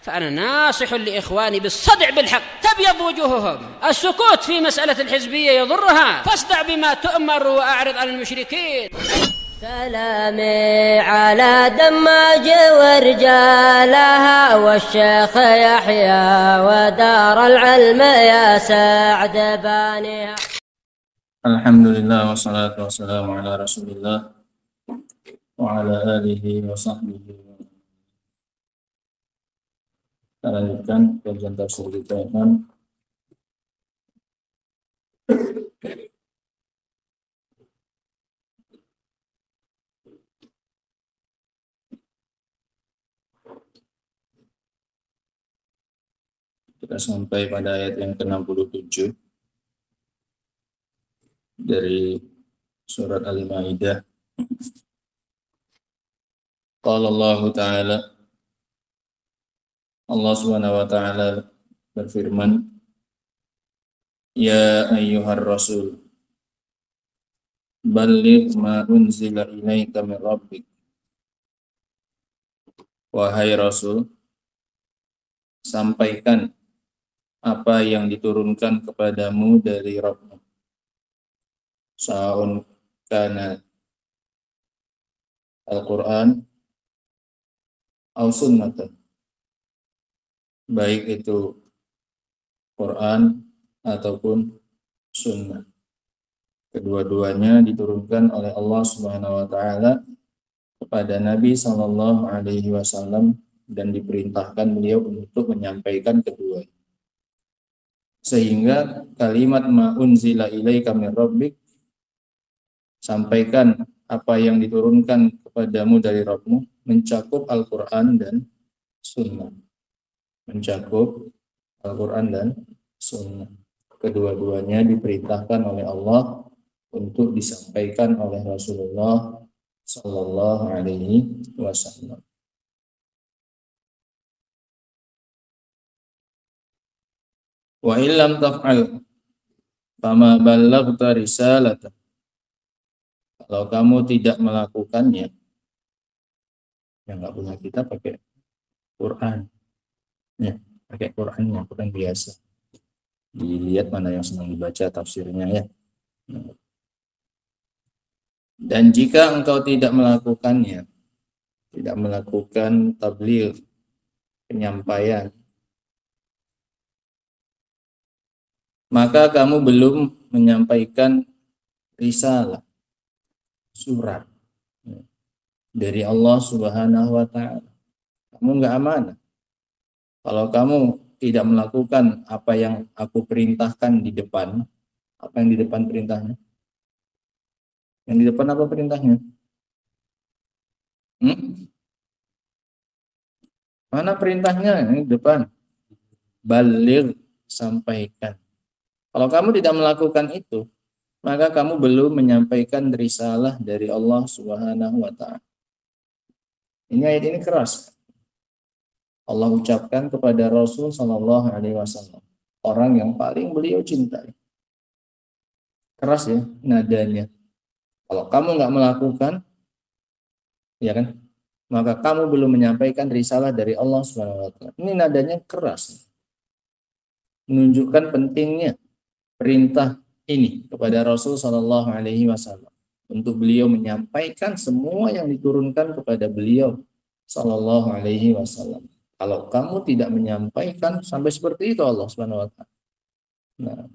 فأنا ناصح لإخواني بالصدع بالحق تبيض وجوههم. السكوت في مسألة الحزبية يضرها، فاصدع بما تؤمر وأعرض عن المشركين. سلامي على دماج ورجالها والشيخ يحيى ودار العلم يا سعد بانيها. Alhamdulillah wassalatu wassalamu ala rasulillah wa ala alihi wa sahbihi. Kita lanjutkan kajian tafsir kita. Kita sampai pada ayat yang ke-67 dari surat Al-Maidah. Qala Allah Ta'ala, Allah Subhanahu wa Ta'ala berfirman, Ya ayyuhar rasul, balligh ma unzila ilaika min rabbik. Wahai Rasul, sampaikan apa yang diturunkan kepadamu dari Rabbmu. Sa'un kana Al-Quran au sunnatan, baik itu Quran ataupun sunnah. Kedua-duanya diturunkan oleh Allah Subhanahu wa Ta'ala kepada Nabi Sallallahu Alaihi Wasallam dan diperintahkan beliau untuk menyampaikan keduanya. Sehingga kalimat ma unzila ilaika min rabbik, sampaikan apa yang diturunkan kepadamu dari Rabbmu, mencakup Al-Quran dan Sunnah. Mencakup Al-Quran dan Sunnah. Kedua-duanya diperintahkan oleh Allah untuk disampaikan oleh Rasulullah Sallallahu Alaihi Wasallam. Wa illam taf'al fama ballaghta risalata. Kalau kamu tidak melakukannya, yang nggak punya kita pakai Quran, ya, pakai Qurannya, Quran biasa. Dilihat mana yang senang dibaca tafsirnya, ya. Dan jika engkau tidak melakukannya, tidak melakukan tabligh, penyampaian, maka kamu belum menyampaikan risalah, surat dari Allah Subhanahu wa Ta'ala. Kamu nggak amanah kalau kamu tidak melakukan apa yang aku perintahkan di depan. Apa yang di depan perintahnya? Yang di depan apa perintahnya? Mana perintahnya? Yang di depan. Baligh, sampaikan. Kalau kamu tidak melakukan itu, maka kamu belum menyampaikan risalah dari Allah Subhanahu wa Ta'ala. Ini ayat ini keras. Allah ucapkan kepada Rasul Sallallahu Alaihi Wasallam, orang yang paling beliau cintai. Keras ya nadanya. Kalau kamu nggak melakukan, ya kan, maka kamu belum menyampaikan risalah dari Allah Subhanahu wa Ta'ala. Ini nadanya keras. Menunjukkan pentingnya perintah ini kepada Rasul Sallallahu Alaihi Wasallam untuk beliau menyampaikan semua yang diturunkan kepada beliau Sallallahu Alaihi Wasallam. Kalau kamu tidak menyampaikan sampai seperti itu Allah Subhanahu Wa Taala. Nah,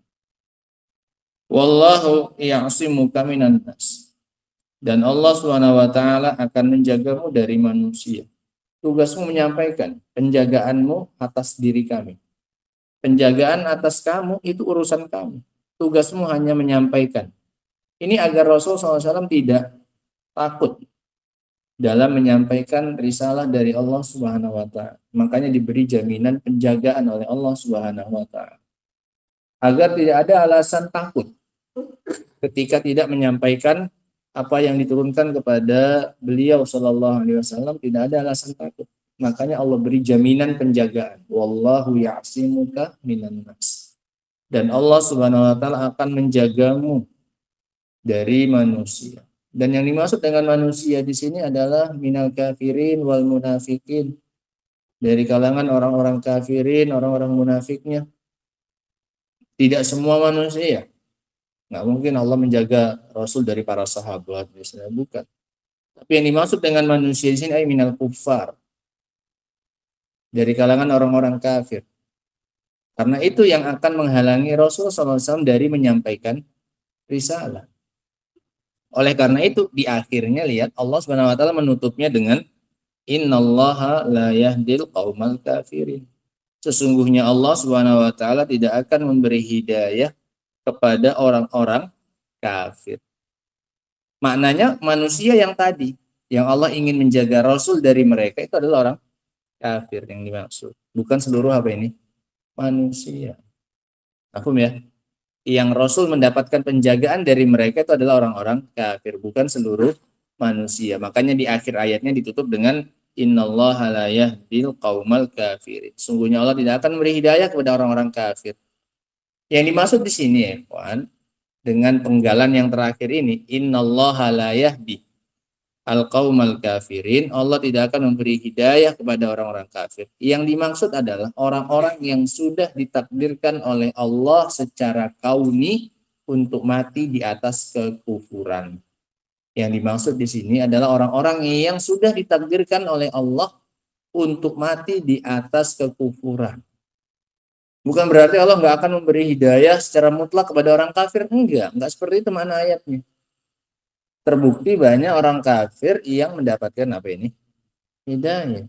wallahu ya'simuka minan nas. Dan Allah Subhanahu Wa Taala akan menjagamu dari manusia. Tugasmu menyampaikan, penjagaanmu atas diri kami. Penjagaan atas kamu itu urusan kamu. Tugasmu hanya menyampaikan. Ini agar Rasul SAW tidak takut dalam menyampaikan risalah dari Allah Subhanahu wa Ta'ala. Makanya diberi jaminan penjagaan oleh Allah Subhanahu wa Ta'ala. Agar tidak ada alasan takut ketika tidak menyampaikan apa yang diturunkan kepada beliau sallallahu alaihi wasallam, tidak ada alasan takut. Makanya Allah beri jaminan penjagaan. Wallahu ya'simuka minan nas. Dan Allah Subhanahu wa Ta'ala akan menjagamu dari manusia. Dan yang dimaksud dengan manusia di sini adalah minal kafirin wal munafikin, dari kalangan orang-orang kafirin, orang-orang munafiknya. Tidak semua manusia. Nggak mungkin Allah menjaga Rasul dari para sahabat, misalnya, bukan. Tapi yang dimaksud dengan manusia di sini ay minal kuffar, dari kalangan orang-orang kafir. Karena itu yang akan menghalangi Rasul SAW dari menyampaikan risalah. Oleh karena itu di akhirnya lihat Allah Subhanahu wa taala menutupnya dengan innallaha la yahdil qaumal kafirin. Sesungguhnya Allah Subhanahu wa taala tidak akan memberi hidayah kepada orang-orang kafir. Maknanya manusia yang tadi yang Allah ingin menjaga Rasul dari mereka itu adalah orang kafir yang dimaksud, bukan seluruh apa ini manusia. Paham ya? Yang Rasul mendapatkan penjagaan dari mereka itu adalah orang-orang kafir, bukan seluruh manusia. Makanya di akhir ayatnya ditutup dengan innallaha la yahdil qaumal kafirin. Sungguhnya Allah tidak akan memberi hidayah kepada orang-orang kafir. Yang dimaksud di sini ya, kawan, dengan penggalan yang terakhir ini, innallaha la yahdi al-qaumal kafirin, Allah tidak akan memberi hidayah kepada orang-orang kafir. Yang dimaksud adalah orang-orang yang sudah ditakdirkan oleh Allah secara kauni untuk mati di atas kekufuran. Yang dimaksud di sini adalah orang-orang yang sudah ditakdirkan oleh Allah untuk mati di atas kekufuran. Bukan berarti Allah nggak akan memberi hidayah secara mutlak kepada orang kafir. Enggak seperti itu makna ayatnya. Terbukti banyak orang kafir yang mendapatkan apa ini? Hidayah.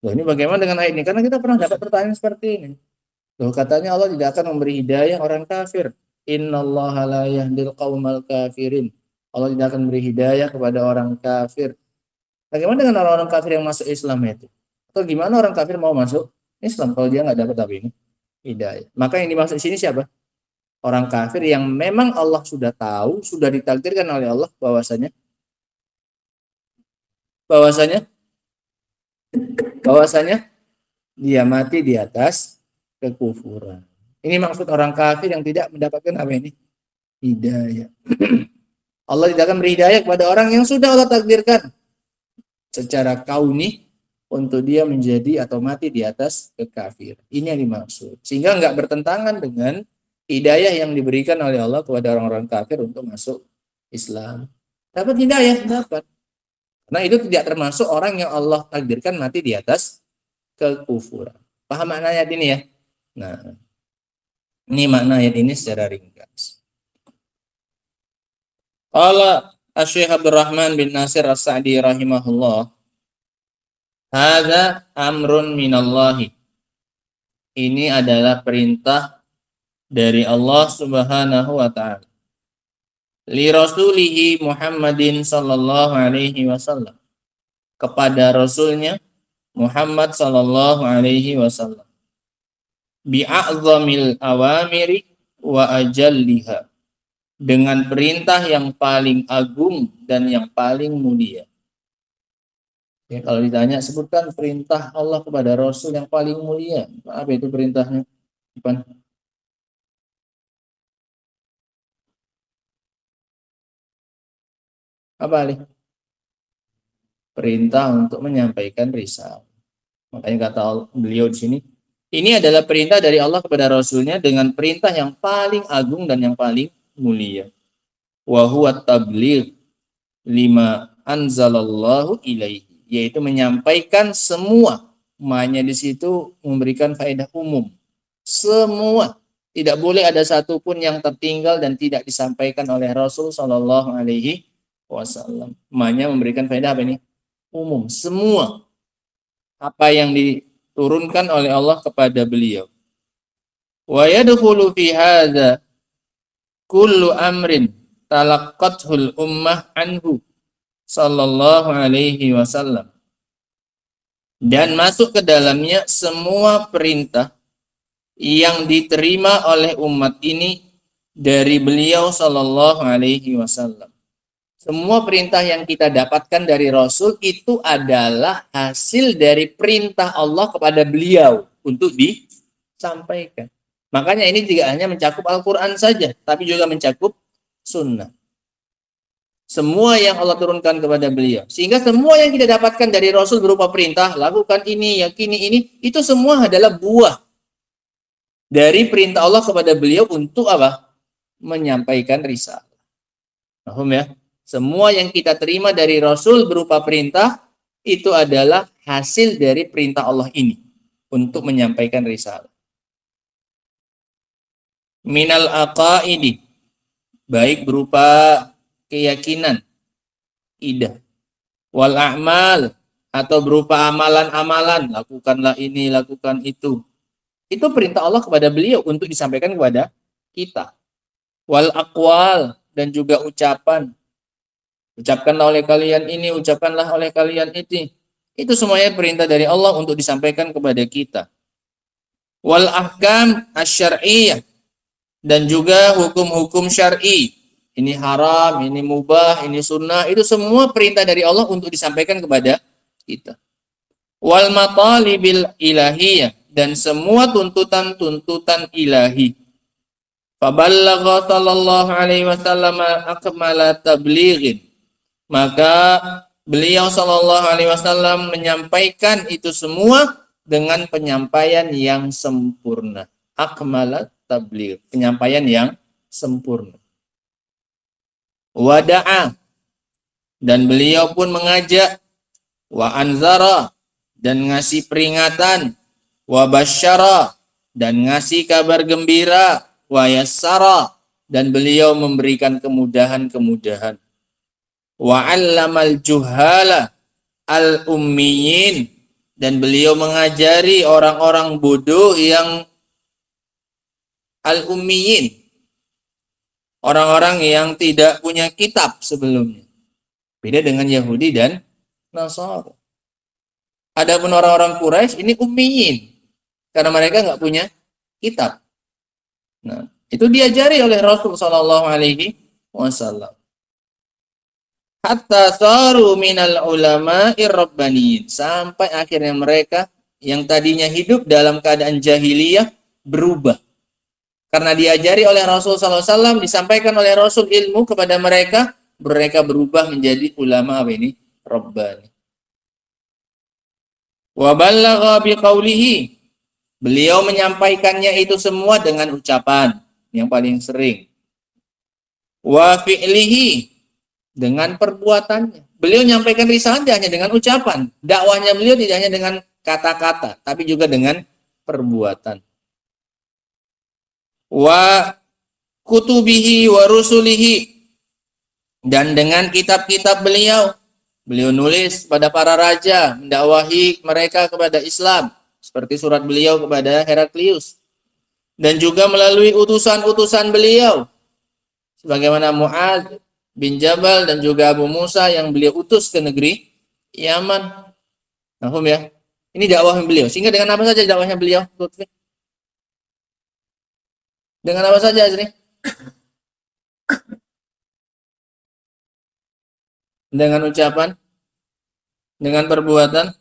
Loh, ini bagaimana dengan ayat ini? Karena kita pernah dapat pertanyaan seperti ini. Loh, katanya Allah tidak akan memberi hidayah orang kafir. Innallaha la yahdil qaumal kafirin. Allah tidak akan memberi hidayah kepada orang kafir. Bagaimana dengan orang-orang kafir yang masuk Islam itu? Atau gimana orang kafir mau masuk Islam kalau dia nggak dapat apa ini? Hidayah. Maka yang dimaksud di sini siapa? Orang kafir yang memang Allah sudah tahu, sudah ditakdirkan oleh Allah bahwasanya dia mati di atas kekufuran. Ini maksud orang kafir yang tidak mendapatkan apa ini? Hidayah. Allah tidak akan beri hidayah kepada orang yang sudah Allah takdirkan secara kauni untuk dia menjadi atau mati di atas kekafiran. Ini yang dimaksud. Sehingga nggak bertentangan dengan hidayah yang diberikan oleh Allah kepada orang-orang kafir untuk masuk Islam. Dapat hidayah, dapat. Nah, itu tidak termasuk orang yang Allah takdirkan mati di atas kekufuran. Paham makna ayat ini ya? Nah, ini makna ayat ini secara ringkas. Qala Asy-Syaikh Abdurrahman bin Nasir As-Sa'di rahimahullah, hadza amrun minallahi. Ini adalah perintah dari Allah Subhanahu wa taala. Li rasulihi Muhammadin sallallahu alaihi wasallam. Kepada rasulnya Muhammad sallallahu alaihi wasallam. Bi a'zamil awamiri wa ajalliha. Dengan perintah yang paling agung dan yang paling mulia. Ya, kalau ditanya sebutkan perintah Allah kepada Rasul yang paling mulia, apa itu perintahnya? Apa Ali? Perintah untuk menyampaikan risalah. Makanya kata beliau di sini, ini adalah perintah dari Allah kepada Rasulnya dengan perintah yang paling agung dan yang paling mulia. Wa huwa tabligh lima anzalallahu ilaihi, yaitu menyampaikan semua. Maknanya di situ memberikan faedah umum. Semua, tidak boleh ada satupun yang tertinggal dan tidak disampaikan oleh Rasul sallallahu alaihi wasallam. Maknanya memberikan faedah apa ini? Umum, semua apa yang diturunkan oleh Allah kepada beliau. Wa yadkhulu fi hadza kullu amrin talaqqathul ummah anhu sallallahu alaihi wasallam. Dan masuk ke dalamnya semua perintah yang diterima oleh umat ini dari beliau sallallahu alaihi wasallam. Semua perintah yang kita dapatkan dari Rasul itu adalah hasil dari perintah Allah kepada beliau untuk disampaikan. Makanya ini tidak hanya mencakup Al-Quran saja, tapi juga mencakup sunnah. semua yang Allah turunkan kepada beliau. Sehingga semua yang kita dapatkan dari Rasul berupa perintah, lakukan ini, yakini ini, itu semua adalah buah dari perintah Allah kepada beliau untuk apa? Menyampaikan risalah. Paham ya? Semua yang kita terima dari Rasul berupa perintah, itu adalah hasil dari perintah Allah ini untuk menyampaikan risalah. Minal aqaidi, baik berupa keyakinan, idah, wal a'mal, atau berupa amalan-amalan, lakukanlah ini, lakukan itu. Itu perintah Allah kepada beliau untuk disampaikan kepada kita. Wal aqwal, dan juga ucapan. Ucapkanlah oleh kalian ini, ucapkanlah oleh kalian itu. Itu semuanya perintah dari Allah untuk disampaikan kepada kita. Wal ahkam asy-syar'iyyah, dan juga hukum-hukum syar'i. Ini haram, ini mubah, ini sunnah. Itu semua perintah dari Allah untuk disampaikan kepada kita. Wal matalibil ilahiyah, dan semua tuntutan-tuntutan ilahi. Faballagha sallallahu alaihi wasallam akmala tablighin. Maka beliau sallallahu alaihi wasallam menyampaikan itu semua dengan penyampaian yang sempurna. Akmala tabligh, penyampaian yang sempurna. Wada'a, dan beliau pun mengajak, wa anzara, dan ngasih peringatan, wa basyara, dan ngasih kabar gembira, wa yassara, dan beliau memberikan kemudahan-kemudahan. Wa 'allamal juhala al-ummiyin, dan beliau mengajari orang-orang bodoh yang al-ummiyin, orang-orang yang tidak punya kitab sebelumnya. Beda dengan Yahudi dan Nasara. Adapun orang-orang Quraisy ini ummiyin, karena mereka nggak punya kitab. Nah, itu diajari oleh Rasul Shallallahu Alaihi Wasallam. Hatta saru minal ulama irrabbaniyin, sampai akhirnya mereka yang tadinya hidup dalam keadaan jahiliyah berubah. Karena diajari oleh Rasul SAW, disampaikan oleh Rasul ilmu kepada mereka, mereka berubah menjadi ulama apa ini? Rabbani. Wa ballagha biqaulihi, beliau menyampaikannya itu semua dengan ucapan yang paling sering. Wa fi'lihi, dengan perbuatannya. Beliau menyampaikan risalah tidak hanya dengan ucapan. Dakwahnya beliau tidak hanya dengan kata-kata, tapi juga dengan perbuatan. Wa kutubihi wa rusulihi, dan dengan kitab-kitab beliau nulis pada para raja, mendakwahi mereka kepada Islam, seperti surat beliau kepada Heraklius, dan juga melalui utusan-utusan beliau sebagaimana Mu'adz bin Jabal dan juga Abu Musa yang beliau utus ke negeri Yaman. Paham ya? Ini dakwah beliau. Sehingga dengan apa saja dakwahnya beliau? Dengan apa saja, Azri? Dengan ucapan, dengan perbuatan,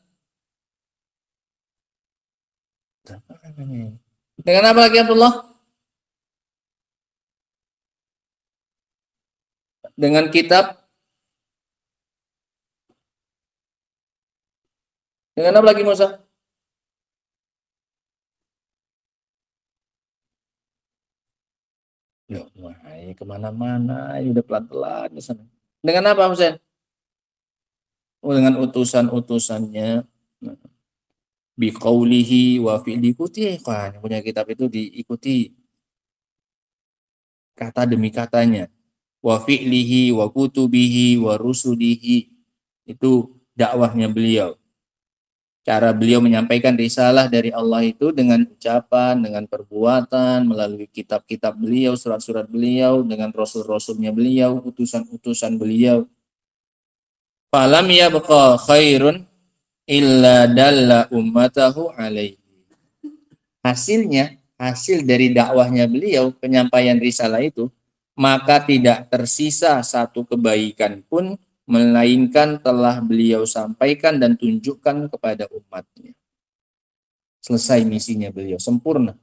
dengan apa lagi Abdullah? Dengan kitab, dengan apa lagi Musa? Ya, kemana-mana, udah pelan-pelan di sana. Dengan apa, Husain? Oh, dengan utusan-utusannya. Biqaulihi wa fi'li, ikuti kan. Yang punya kitab itu diikuti kata demi katanya. Wa fi'lihi wa kutubihi wa rusulihi. Itu dakwahnya beliau. Cara beliau menyampaikan risalah dari Allah itu dengan ucapan, dengan perbuatan, melalui kitab-kitab beliau, surat-surat beliau, dengan rasul-rasulnya beliau, utusan-utusan beliau. Falam yabqa khairun illa dalla ummatahu alaihi. Hasilnya, hasil dari dakwahnya beliau, penyampaian risalah itu, maka tidak tersisa satu kebaikan pun melainkan telah beliau sampaikan dan tunjukkan kepada umatnya. Selesai misinya beliau, sempurna.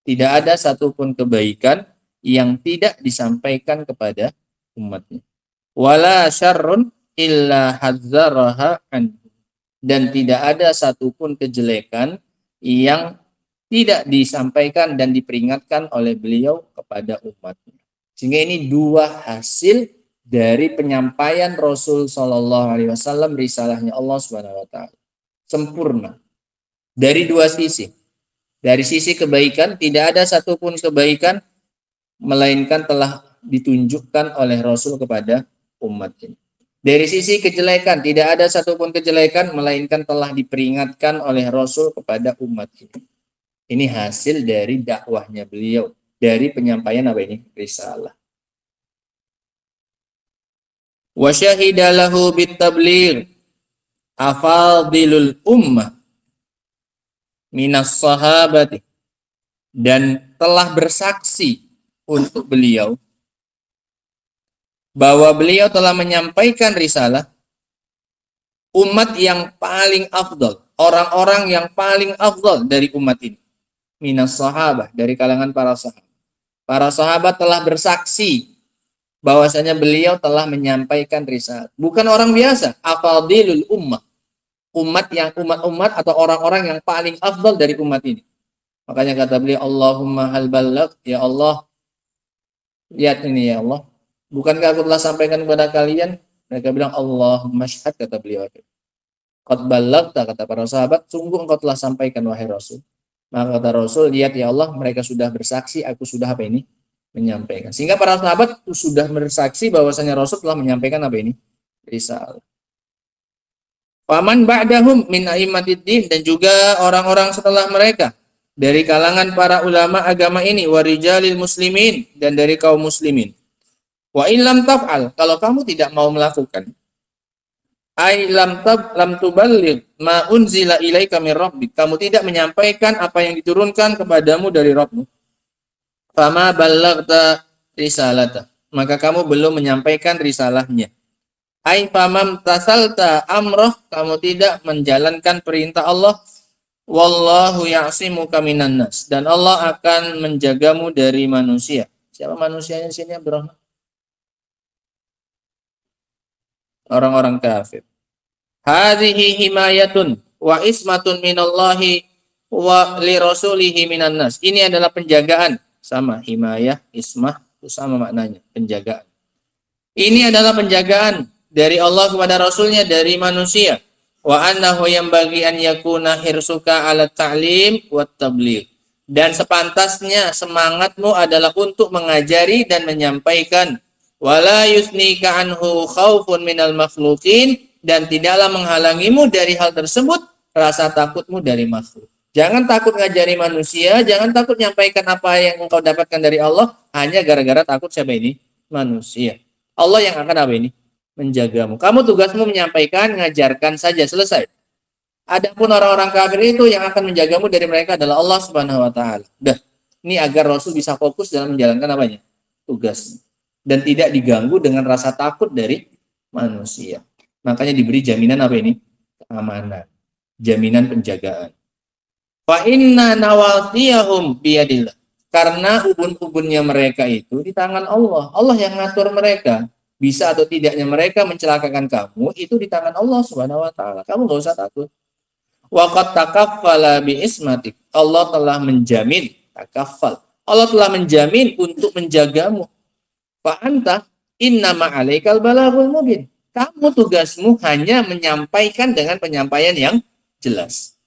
Tidak ada satupun kebaikan yang tidak disampaikan kepada umatnya. wala syarrun illa hadzaraha an, dan tidak ada satupun kejelekan yang tidak disampaikan dan diperingatkan oleh beliau kepada umatnya. Sehingga ini dua hasil dari penyampaian Rasul Shallallahu Alaihi Wasallam risalahnya Allah Subhanahu Wa Taala, sempurna dari dua sisi. Dari sisi kebaikan, tidak ada satupun kebaikan melainkan telah ditunjukkan oleh Rasul kepada umat ini. Dari sisi kejelekan, tidak ada satupun kejelekan melainkan telah diperingatkan oleh Rasul kepada umat ini. Ini hasil dari dakwahnya beliau, dari penyampaian apa ini? Risalah. Wa syahida lahu bit-tabligh afadilul ummah minas sahabati, dan telah bersaksi untuk beliau bahwa beliau telah menyampaikan risalah umat yang paling afdal, orang-orang yang paling afdal dari umat ini. Minas sahabah, dari kalangan para sahabat. Para sahabat telah bersaksi bahwasanya beliau telah menyampaikan risalah. Bukan orang biasa, afadilul ummah. Umat atau orang-orang yang paling afdal dari umat ini. Makanya kata beliau, Allahumma hal balagh, ya Allah, lihat ini ya Allah, bukankah aku telah sampaikan kepada kalian? Mereka bilang, Allahumma syahad, kata beliau. Qad ballaghta, kata para sahabat, sungguh engkau telah sampaikan wahai Rasul. Maka kata Rasul, lihat ya Allah, mereka sudah bersaksi, aku sudah apa ini? Menyampaikan. Sehingga para sahabat sudah bersaksi bahwasanya Rasul telah menyampaikan apa ini? Risalah. Faman ba'dahum min a'immatiddin, dan juga orang-orang setelah mereka dari kalangan para ulama agama ini, warijalil muslimin, dan dari kaum muslimin. Wa illam taf'al, kalau kamu tidak mau melakukan, ai lam tuballigh ma unzila ilaika min rabbik, kamu tidak menyampaikan apa yang diturunkan kepadamu dari Rabbmu. Fama ballaghta risalata, maka kamu belum menyampaikan risalahnya. Ai famam tasalta amroh, kamu tidak menjalankan perintah Allah. Wallahu ya'simuka minan nas, dan Allah akan menjagamu dari manusia. Siapa manusianya di sini, Bro? Orang-orang kafir. Hadhihi himayatun wa ismatun minallahi wa li rasulihi minan nas. Ini adalah penjagaan, sama himayah, ismah itu sama maknanya, penjagaan. Ini adalah penjagaan dari Allah kepada Rasulnya dari manusia. Wa annahu yanbaghi an yakuna hirsuka ala ta'lim wa tabligh, dan sepantasnya semangatmu adalah untuk mengajari dan menyampaikan. Wala yusnika anhu khaufun minal makhluqin, dan tidaklah menghalangimu dari hal tersebut rasa takutmu dari makhluk. Jangan takut ngajari manusia, jangan takut menyampaikan apa yang engkau dapatkan dari Allah hanya gara-gara takut siapa ini? Manusia. Allah yang akan apa ini? Menjagamu. Kamu tugasmu menyampaikan, mengajarkan saja, selesai. Adapun orang-orang kafir itu yang akan menjagamu dari mereka adalah Allah Subhanahu wa taala. Dah, ini agar Rasul bisa fokus dalam menjalankan apanya? Tugasnya. Dan tidak diganggu dengan rasa takut dari manusia. Makanya diberi jaminan apa ini? Keamanan. Jaminan penjagaan. Fa inna nawasiyahum biyadillah. Karena ubun-ubunnya mereka itu di tangan Allah. Allah yang ngatur mereka. Bisa atau tidaknya mereka mencelakakan kamu itu di tangan Allah Subhanahu wa taala. Kamu enggak usah takut. Wa qad takaffala bi ismatik. Allah telah menjamin, takaffal. Allah telah menjamin untuk menjagamu. Fa anta innama 'alaikal balaghul mubin. Kamu tugasmu hanya menyampaikan dengan penyampaian yang jelas.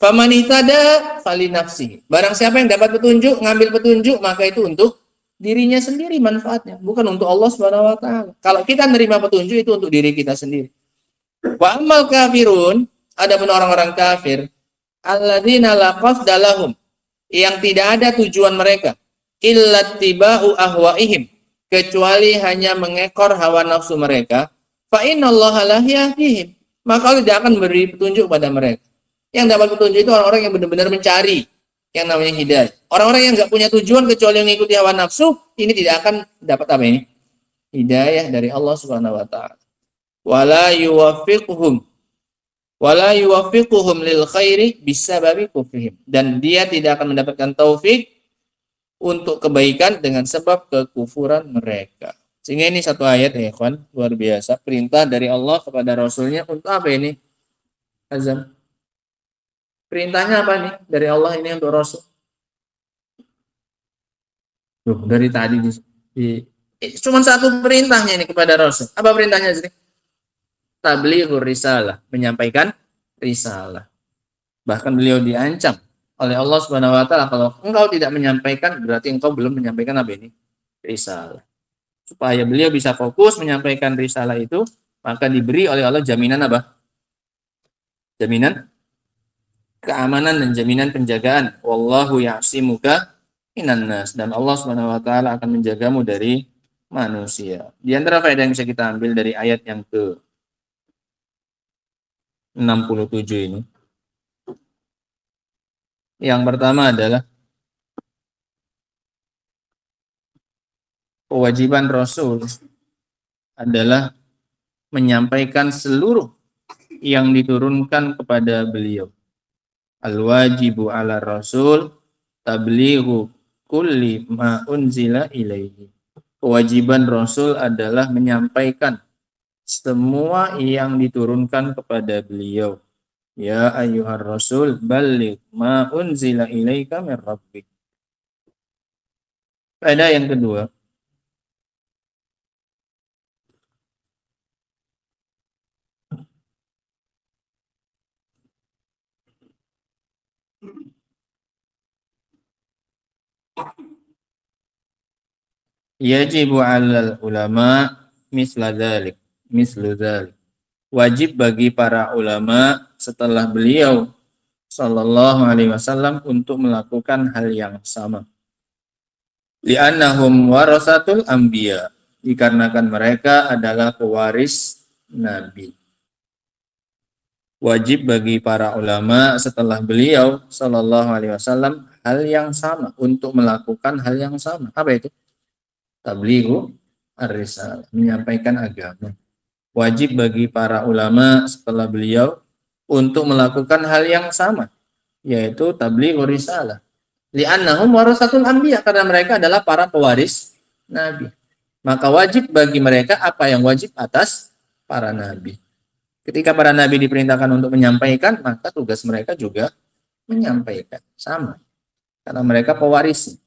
Faman ihtada falinafsihi. Barang siapa yang dapat petunjuk, ngambil petunjuk, maka itu untuk dirinya sendiri manfaatnya, bukan untuk Allah Subhanahu wa taala. Kalau kita nerima petunjuk itu untuk diri kita sendiri. Wa amal kafirun, adapun orang-orang kafir, alladzina la qasda lahum, yang tidak ada tujuan mereka, illa tibau ahwaihim, kecuali hanya mengekor hawa nafsu mereka, fa innallaha la yahdihim, maka Allah tidak akan memberi petunjuk pada mereka. Yang dapat petunjuk itu orang-orang yang benar-benar mencari yang namanya hidayah. Orang-orang yang nggak punya tujuan kecuali mengikuti hawa nafsu, ini tidak akan dapat apa ini? Hidayah dari Allah Subhanahu wa taala. Wala yuwaffiquhum lil khairi bisababi kufrihim, dan dia tidak akan mendapatkan taufik untuk kebaikan dengan sebab kekufuran mereka. Sehingga ini satu ayat ya ikhwan, luar biasa. Perintah dari Allah kepada Rasulnya untuk apa ini? Azam. Perintahnya apa nih dari Allah ini untuk Rasul? Tuh, dari tadi cuma satu perintahnya ini kepada Rasul. Apa perintahnya sih? Tablighur risalah, menyampaikan risalah. Bahkan beliau diancam oleh Allah Subhanahu wa taala, kalau engkau tidak menyampaikan berarti engkau belum menyampaikan apa ini? Risalah. Supaya beliau bisa fokus menyampaikan risalah itu, maka diberi oleh Allah jaminan apa? Jaminan keamanan dan jaminan penjagaan. Wallahu ya'simuka minan nas, dan Allah Subhanahu wa taala akan menjagamu dari manusia. Di antara faedah yang bisa kita ambil dari ayat yang ke 67 ini, yang pertama adalah kewajiban Rasul adalah menyampaikan seluruh yang diturunkan kepada beliau. Al-wajibu ala Rasul tablighu kulli ma unzila ilaihi. Kewajiban Rasul adalah menyampaikan semua yang diturunkan kepada beliau. Ya ayyuhar Rasul balligh ma unzila ilaika min rabbik. Faedah yang kedua, yajibu 'alal ulama mislu dzalik. Wajib bagi para ulama setelah beliau sallallahu alaihi wasallam untuk melakukan hal yang sama. Li'annahum warasatul anbiya, dikarenakan mereka adalah pewaris nabi. Wajib bagi para ulama setelah beliau sallallahu alaihi wasallam hal yang sama, untuk melakukan hal yang sama. Apa itu? Tablighu ar-risalah, menyampaikan agama. Wajib bagi para ulama setelah beliau untuk melakukan hal yang sama, yaitu tablighu risalah. Li'annahum warasatul anbiya, karena mereka adalah para pewaris nabi. Maka wajib bagi mereka apa yang wajib atas para nabi. Ketika para nabi diperintahkan untuk menyampaikan, maka tugas mereka juga menyampaikan, sama. Karena mereka pewaris.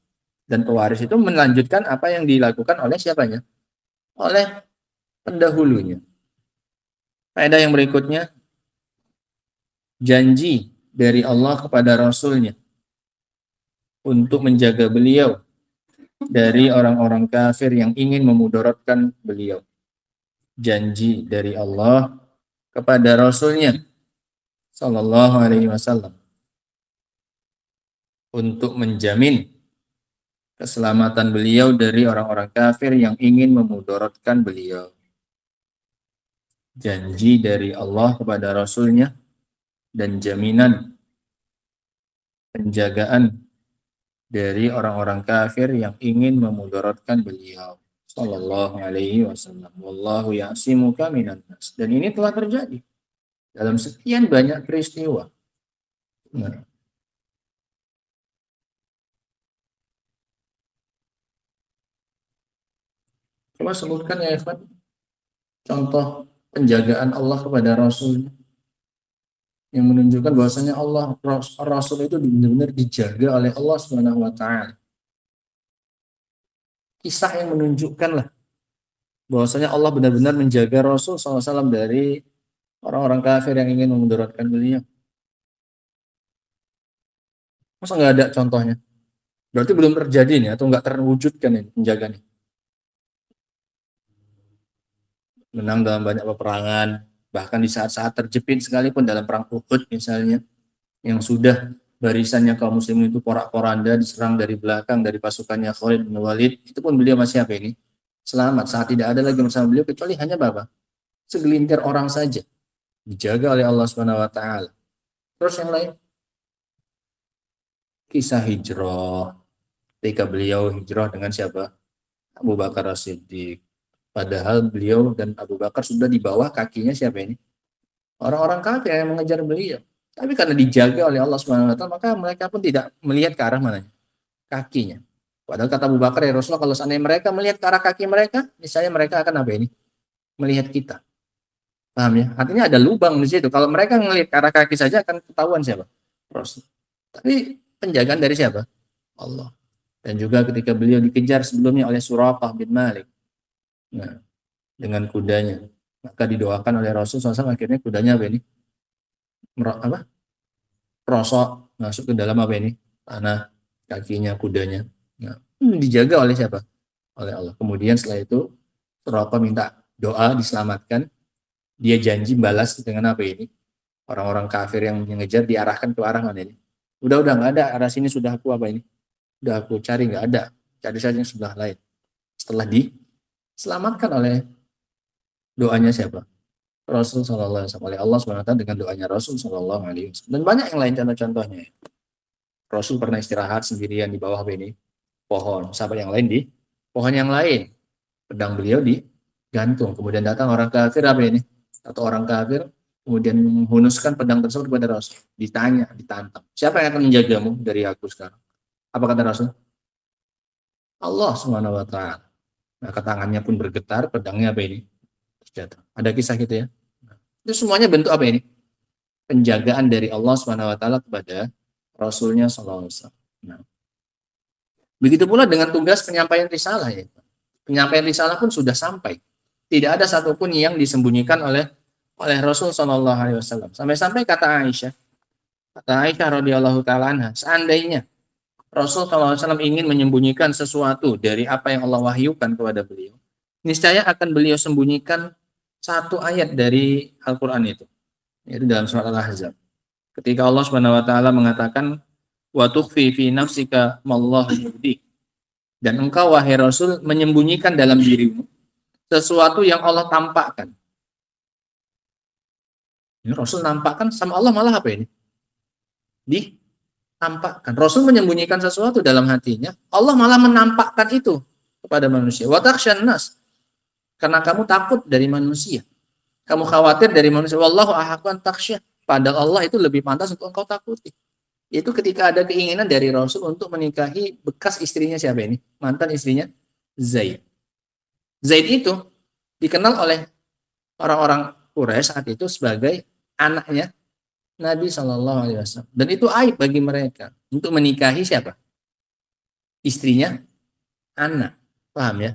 Dan pewaris itu melanjutkan apa yang dilakukan oleh siapanya? Oleh pendahulunya. Faedah yang berikutnya, janji dari Allah kepada Rasulnya untuk menjaga beliau dari orang-orang kafir yang ingin memudaratkan beliau. Janji dari Allah kepada Rasulnya sallallahu alaihi wasallam untuk menjamin keselamatan beliau dari orang-orang kafir yang ingin memudaratkan beliau. Janji dari Allah kepada Rasulnya dan jaminan penjagaan dari orang-orang kafir yang ingin memudaratkan beliau sallallahu alaihi wasallam. Wallahu ya'simuka minan nas. Dan ini telah terjadi dalam sekian banyak peristiwa. Nah, coba sebutkan ya Ikhwan, contoh penjagaan Allah kepada Rasul yang menunjukkan bahwasanya Allah Rasul itu benar-benar dijaga oleh Allah Subhanahu wa taala. Kisah yang menunjukkan lah bahwasanya Allah benar-benar menjaga Rasul SAW dari orang-orang kafir yang ingin memudaratkan beliau. Masa nggak ada contohnya? Berarti belum terjadi nih, atau nggak terwujudkan ini penjagaannya. Menang dalam banyak peperangan, bahkan di saat-saat terjepit sekalipun dalam perang Uhud misalnya, yang sudah barisannya kaum muslimin itu porak-poranda, diserang dari belakang dari pasukannya Khalid bin Walid, itu pun beliau masih apa ini? Selamat, saat tidak ada lagi bersama beliau kecuali hanya apa? Segelintir orang saja, dijaga oleh Allah Subhanahu wa taala. Terus yang lain, kisah hijrah, ketika beliau hijrah dengan siapa? Abu Bakar As-Siddiq. Padahal beliau dan Abu Bakar sudah di bawah kakinya siapa ini? Orang-orang kafir yang mengejar beliau. Tapi karena dijaga oleh Allah Subhanahu wa taala, maka mereka pun tidak melihat ke arah mana? Kakinya. Padahal kata Abu Bakar, ya Rasulullah, kalau seandainya mereka melihat ke arah kaki mereka, misalnya mereka akan apa ini? Melihat kita. Paham ya? Artinya ada lubang di situ. Kalau mereka melihat ke arah kaki saja akan ketahuan siapa? Rasul. Tapi penjagaan dari siapa? Allah. Dan juga ketika beliau dikejar sebelumnya oleh Suraqah bin Malik. Nah, dengan kudanya. Maka didoakan oleh Rasul SAW, akhirnya kudanya apa ini? Apa? Rosok masuk ke dalam apa ini? Tanah kakinya kudanya. Nah, dijaga oleh siapa? Oleh Allah. Kemudian setelah itu Suraqah minta doa diselamatkan. Dia janji balas dengan apa ini? Orang-orang kafir yang mengejar diarahkan ke arah mana ini? Udah nggak ada, arah sini sudah aku apa ini? Udah aku cari, nggak ada. Cari saja yang sebelah lain. Setelah diselamatkan oleh doanya siapa? Rasul Sallallahu Alaihi Wasallam, oleh Allah SWT dengan doanya Rasul Sallallahu Alaihi Wasallam. Dan banyak yang lain contoh-contohnya. Rasul pernah istirahat sendirian di bawah ini pohon. Sahabat yang lain di pohon yang lain. Pedang beliau digantung. Kemudian datang orang kafir apa ini? Atau orang kafir kemudian menghunuskan pedang tersebut kepada Rasul. Ditanya, ditantang. Siapa yang akan menjagamu dari aku sekarang? Apa kata Rasul? Allah Subhanahu wa taala. Maka tangannya pun bergetar, pedangnya apa ini? Jatuh. Ada kisah gitu ya. Itu semuanya bentuk apa ini? Penjagaan dari Allah Subhanahu wa taala kepada Rasulnya sallallahu alaihi wasallam. Nah, begitu pula dengan tugas penyampaian risalah ya. Penyampaian risalah pun sudah sampai. Tidak ada satupun yang disembunyikan oleh Rasul sallallahu alaihi wasallam. Sampai-sampai kata Aisyah radhiyallahu taala anha, seandainya Rasul sallallahu alaihi wasallam ingin menyembunyikan sesuatu dari apa yang Allah wahyukan kepada beliau, niscaya akan beliau sembunyikan satu ayat dari Al-Quran itu, yaitu dalam surat Al-Ahzab. Ketika Allah Subhanahu wa taala mengatakan wa tukhfi fi nafsika mallahu yubdi, dan engkau wahai Rasul menyembunyikan dalam dirimu sesuatu yang Allah tampakkan. Ini Rasul nampakkan, sama Allah malah apa ini? Ditampakkan. Rasul menyembunyikan sesuatu dalam hatinya, Allah malah menampakkan itu kepada manusia. Wa takhshan nas, karena kamu takut dari manusia. Kamu khawatir dari manusia. Wallahu ahaqqu an takhsha. Padahal Allah itu lebih pantas untuk engkau takuti. Itu ketika ada keinginan dari Rasul untuk menikahi bekas istrinya siapa ini? Mantan istrinya Zaid. Zaid itu dikenal oleh orang-orang Quraisy saat itu sebagai anaknya Nabi Shallallahu Alaihi Wasallam. Dan itu aib bagi mereka untuk menikahi siapa? Istrinya anak. Paham ya?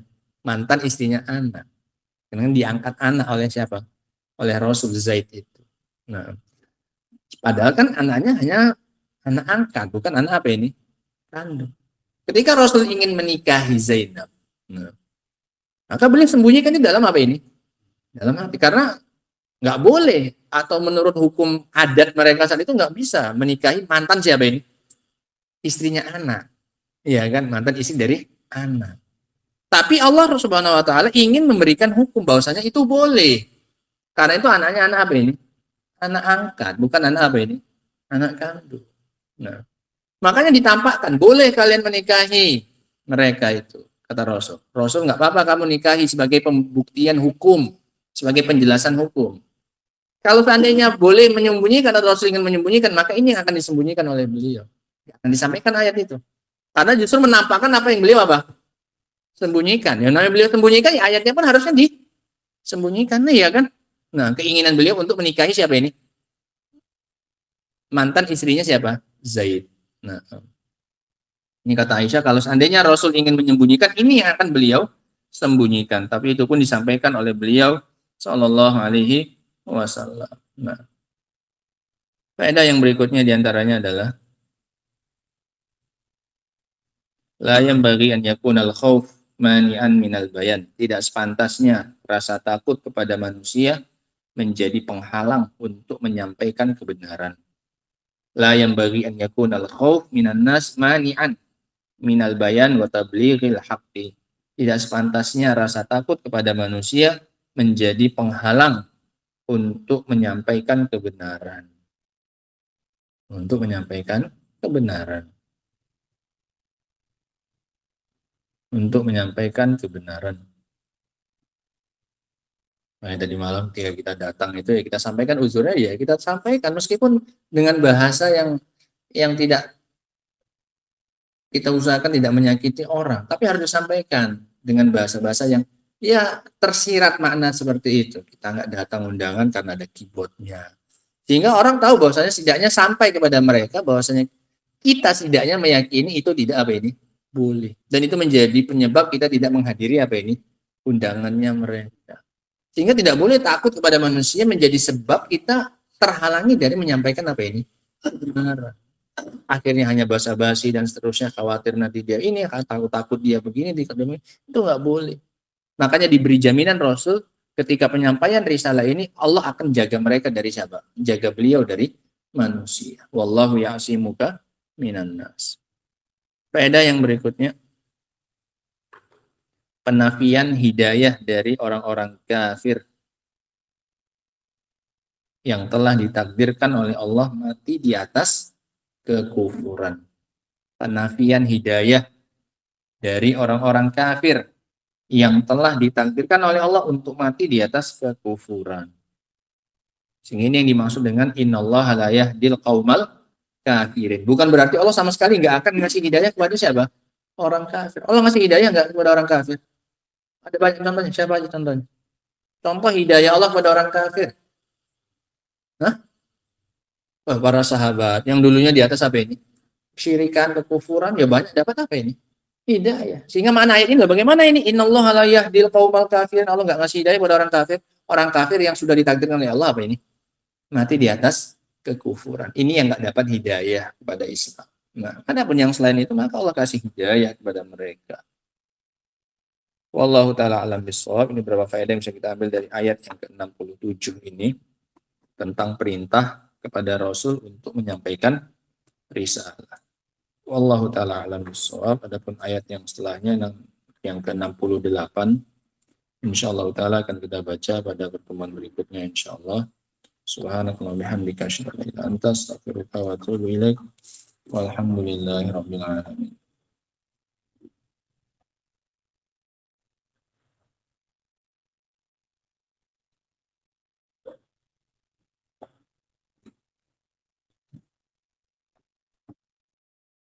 Mantan istrinya anak. Karena diangkat anak oleh siapa? Oleh Rasul Zaid itu. Nah, padahal kan anaknya hanya anak angkat, bukan anak apa ini? Kandung. Ketika Rasul ingin menikahi Zainab, nah, maka beliau sembunyikan di dalam apa ini? Dalam hati. Karena nggak boleh, atau menurut hukum adat mereka saat itu nggak bisa menikahi mantan siapa ini? Istrinya anak. Iya kan? Mantan istri dari anak. Tapi Allah Subhanahu wa taala ingin memberikan hukum bahwasanya itu boleh. Karena itu anaknya anak apa ini? Anak angkat, bukan anak apa ini? Anak kandung. Nah, makanya ditampakkan, boleh kalian menikahi mereka itu, kata Rasul. Rasul nggak apa-apa kamu nikahi sebagai pembuktian hukum, sebagai penjelasan hukum. Kalau seandainya boleh menyembunyikan atau Rasul ingin menyembunyikan, maka ini yang akan disembunyikan oleh beliau. Akan disampaikan ayat itu. Karena justru menampakkan apa yang beliau apa? Sembunyikan. Yang namanya beliau sembunyikan, ya ayatnya pun harusnya disembunyikan, ya kan? Nah, keinginan beliau untuk menikahi siapa ini? Mantan istrinya siapa? Zaid. Nah, ini kata Aisyah, kalau seandainya Rasul ingin menyembunyikan, ini yang akan beliau sembunyikan. Tapi itu pun disampaikan oleh beliau Sallallahu Alaihi Wasallam. Nah, faedah yang berikutnya diantaranya adalah la yanbaghi an yakunal khauf mani'an minal bayan. Tidak sepantasnya rasa takut kepada manusia menjadi penghalang untuk menyampaikan kebenaran. La yanbaghi an yakunal khauf minan nas mani'an minal bayan wa tablighil haqqi. Tidak sepantasnya rasa takut kepada manusia menjadi penghalang untuk menyampaikan kebenaran. Untuk menyampaikan kebenaran. Untuk menyampaikan kebenaran. Nah, tadi malam ketika kita datang itu ya kita sampaikan uzurnya, ya kita sampaikan meskipun dengan bahasa yang tidak Kita usahakan tidak menyakiti orang, tapi harus disampaikan dengan bahasa-bahasa yang ya tersirat makna seperti itu. Kita nggak datang undangan karena ada keyboardnya. Sehingga orang tahu bahwasanya setidaknya sampai kepada mereka bahwasanya kita setidaknya meyakini itu tidak apa ini boleh. Dan itu menjadi penyebab kita tidak menghadiri apa ini undangannya mereka. Sehingga tidak boleh takut kepada manusia menjadi sebab kita terhalangi dari menyampaikan apa ini kebenaran. Akhirnya hanya basa-basi dan seterusnya, khawatir nanti dia ini, takut dia begini, itu nggak boleh. Makanya diberi jaminan Rasul ketika penyampaian risalah ini Allah akan jaga mereka dari siapa? Jaga beliau dari manusia. Wallahu ya'simuka minan nas. Faedah yang berikutnya, penafian hidayah dari orang-orang kafir yang telah ditakdirkan oleh Allah mati di atas kekufuran. Penafian hidayah dari orang-orang kafir yang telah ditakdirkan oleh Allah untuk mati di atas kekufuran. Sehingga ini yang dimaksud dengan innallaha la yahdil qaumal kafirin. Bukan berarti Allah sama sekali nggak akan ngasih hidayah kepada siapa? Orang kafir. Allah ngasih hidayah nggak kepada orang kafir? Ada banyak contohnya. Siapa aja contohnya? Contoh hidayah Allah kepada orang kafir. Hah? Oh, para sahabat yang dulunya di atas apa ini? Syirikan, kekufuran, ya banyak dapat apa ini? Hidayah. Sehingga mana ayat ini? Bagaimana ini? Innallaha la yahdil qaumal kafirin. Allah nggak ngasih hidayah kepada orang kafir. Orang kafir yang sudah ditakdirkan oleh Allah apa ini? Mati di atas kekufuran. Ini yang nggak dapat hidayah kepada Islam. Nah, adapun yang selain itu maka Allah kasih hidayah kepada mereka. Wallahu taala alam bissawab. Ini beberapa faedah yang bisa kita ambil dari ayat yang ke-67 ini tentang perintah kepada Rasul untuk menyampaikan risalah. Wallahu taala alam bissawab. Adapun ayat yang setelahnya yang ke-68 insyaallah taala akan kita baca pada pertemuan berikutnya insyaallah. Subhanakallahumma bihamdika asyhadu an la ilaha illa anta astaghfiruka wa atubu ilaik. Walhamdulillahirabbil alamin.